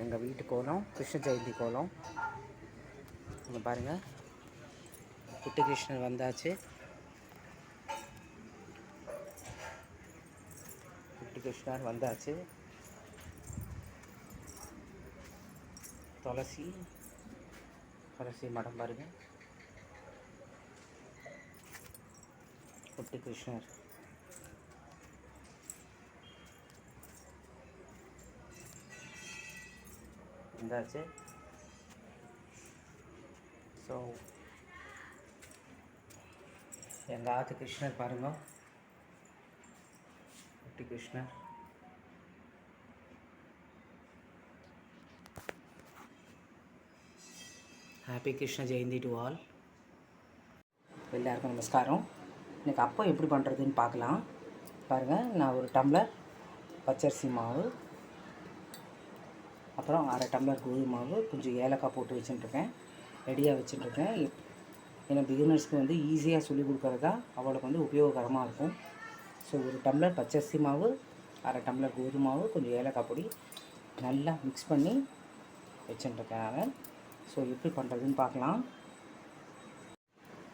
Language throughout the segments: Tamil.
எங்கள் வீட்டு கோலம் கிருஷ்ண ஜெயந்தி கோலம். இங்கே பாருங்கள், குட்டி கிருஷ்ணர் வந்தாச்சு. குட்டி கிருஷ்ணர் வந்தாச்சு. துளசி மடம் பாருங்கள். குட்டி கிருஷ்ணர் வந்தாச்சு. ஸோ எங்கள் ஆத்து கிருஷ்ணர் பாருங்க, குட்டி கிருஷ்ணர். Happy Krishna Jayanthi to all. எல்லாருக்கும் நமஸ்காரம். இன்றைக்கி அப்போ எப்படி பண்ணுறதுன்னு பார்க்கலாம். பாருங்கள், நான் ஒரு டம்ளர் பச்சரிசி மாவு, அப்புறம் அரை டம்ளர் கோதுமை மாவு, கொஞ்சம் ஏலக்காய் போட்டு வச்சுட்டுருக்கேன், ரெடியாக வச்சுட்டுருக்கேன். ஏன்னா பிகினர்ஸ்க்கு வந்து ஈஸியாக சொல்லிக் கொடுக்குறதா அவளுக்கு வந்து உபயோககரமாக இருக்கும். ஸோ ஒரு டம்ளர் பச்சரிசி மாவு, அரை டம்ளர் கோதுமை மாவு, கொஞ்சம் ஏலக்காய் பொடி நல்லா மிக்ஸ் பண்ணி வச்சுட்டுருக்கேன் நான். ஸோ எப்படி பண்ணுறதுன்னு பார்க்கலாம்.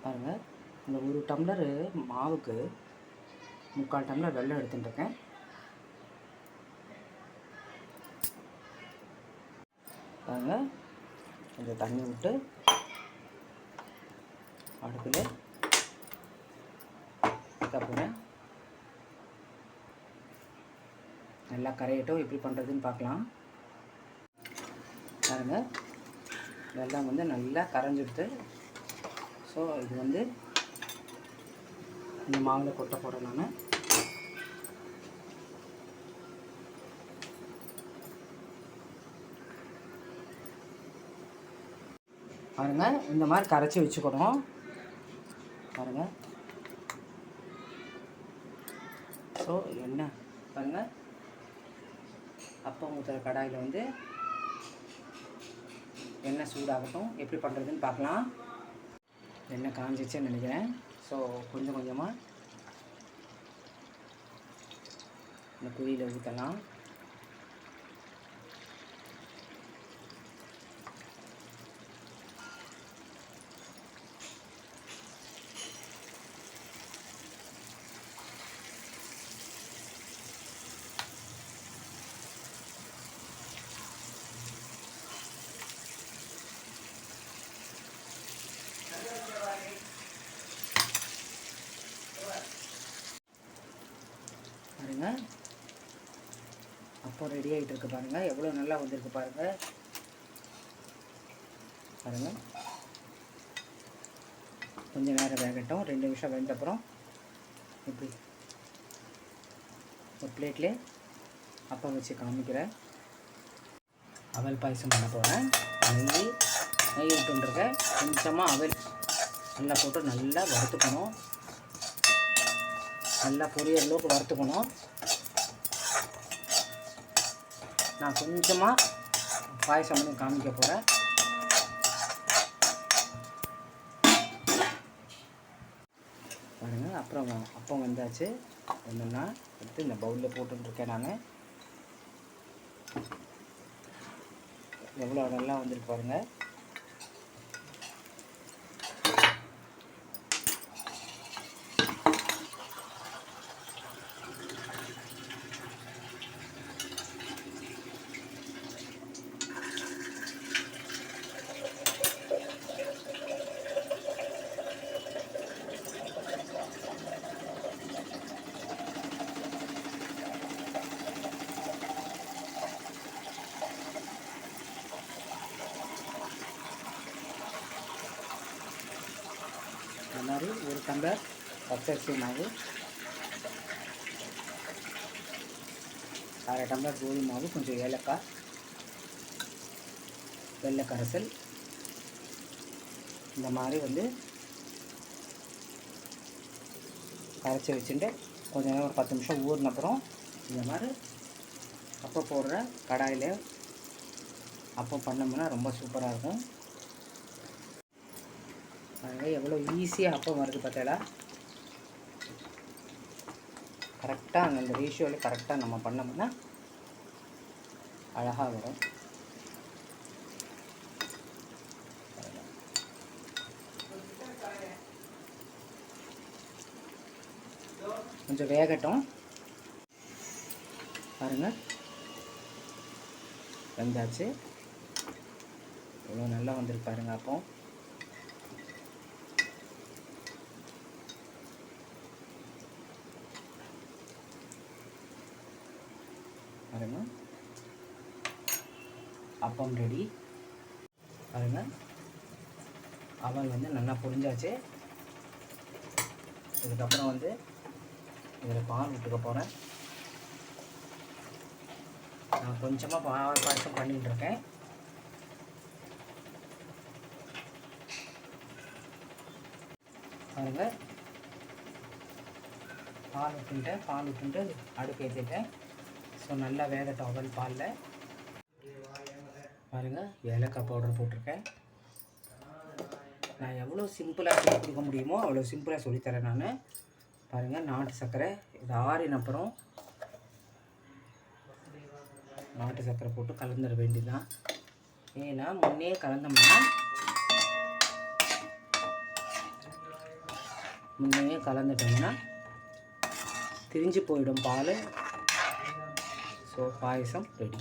பாருங்கள், இந்த ஒரு டம்ளர் மாவுக்கு 3/4 டம்ளர் வெல்லம் எடுத்துட்டுருக்கேன். பாருங்கள், கொஞ்சம் தண்ணி விட்டு அடுப்பில் வைக்க போகிறேன். நல்லா கரையட்டும். எப்படி பண்ணுறதுன்னு பார்க்கலாம். பாருங்கள், வெல்லம் வந்து நல்லா கரைஞ்சிடுது. ஸோ இது வந்து இந்த மாவில் கொட்ட போகிறேன் நான். பாருங்கள், இந்த மாதிரி கரைச்சி வச்சுக்கணும். பாருங்கள், ஸோ எண்ணெய் பாருங்கள், அப்போ ஊற்றுற கடாயில் வந்து எண்ணெய் சூடாகட்டும். எப்படி பண்ணுறதுன்னு பார்க்கலாம். எண்ணெய் காஞ்சிச்சுன்னு நினைக்கிறேன். ஸோ கொஞ்சம் கொஞ்சமாக இந்த குழியில் ஊற்றலாம். பாருங்கள், அப்போ ரெடி ஆகிட்டு இருக்கு. பாருங்கள், எவ்வளோ நல்லா வந்திருக்கு பாருங்கள். பாருங்கள், கொஞ்சம் நேரம் வேகட்டும். 2 நிமிஷம் வெந்தப்புறம் இப்படி ஒரு பிளேட்லேயே அப்போ வச்சு காமிக்கிறேன். அவல் பாயசம் பண்ண போகிறேன். நெய் விட்டுருக்கேன். கொஞ்சமாக அவல் நல்லா போட்டு நல்லா வறுத்துக்கணும். நல்லா பொரியற அளவுக்கு வறுத்துக்கணும். நான் கொஞ்சமாக பாயசம் பண்ணி காமிக்க போகிறேன். பாருங்கள், அப்புறம் அப்போ வந்தாச்சு. ஒன்றுன்னா எடுத்து இந்த பவுலில் போட்டுருக்கேன் நான். எவ்வளோ நல்லா வந்துருக்கு பாருங்கள். இந்த மாதிரி ஒரு டம்ளர் பச்சரிசி மாவு, அரை டம்ளர் கோதுமை மாவு, கொஞ்சம் ஏலக்காய், வெள்ளை கரைசல், இந்த மாதிரி வந்து கரைச்சி வச்சுட்டு கொஞ்சம் நேரம் ஒரு 10 நிமிஷம் ஊறின அப்புறம் இந்த மாதிரி அப்போ போடுற கடாயில் அப்போ பண்ணோம்னா ரொம்ப சூப்பராக இருக்கும். பாருங்கள், எவ்வளோ ஈஸியாக அப்பம் வருது பார்த்தீங்களா. கரெக்டாக அந்த ரேஷியோவில் கரெக்டாக நம்ம பண்ணோம்னா அழகாக வரும். கொஞ்சம் வேகட்டும். பாருங்கள், வெந்தாச்சு. இவ்வளோ நல்லா வந்துருக்கு பாருங்க. அப்போ பாருங்க, அப்பம் ரெடி. பாருங்க, அவல் வந்து நல்லா பொரிஞ்சாச்சு. இதுக்கப்புறம் வந்து இதில் பால் விட்டுக்க போகிறேன். நான் கொஞ்சமாக பாயசம் பண்ணிகிட்ருக்கேன். பாருங்கள், பால் விட்டுட்டு அடுப்பு ஏற்றிட்டேன். ஸோ நல்லா வேகட்டும் அவல் பாலில். பாருங்கள், ஏலக்காய் பவுடர் போட்டிருக்கேன். நான் எவ்வளோ சிம்பிளாக சொல்லி கொடுக்க முடியுமோ அவ்வளோ சிம்பிளாக சொல்லித்தரேன் நான். பாருங்கள், நாட்டு சர்க்கரை இது ஆறின அப்புறம் நாட்டு சர்க்கரை போட்டு கலந்துட வேண்டியதுதான். ஏன்னா முன்னே கலந்துட்டோம்னா திரிஞ்சு போயிடும் பால். ஸோ பாயசம் ரெடி.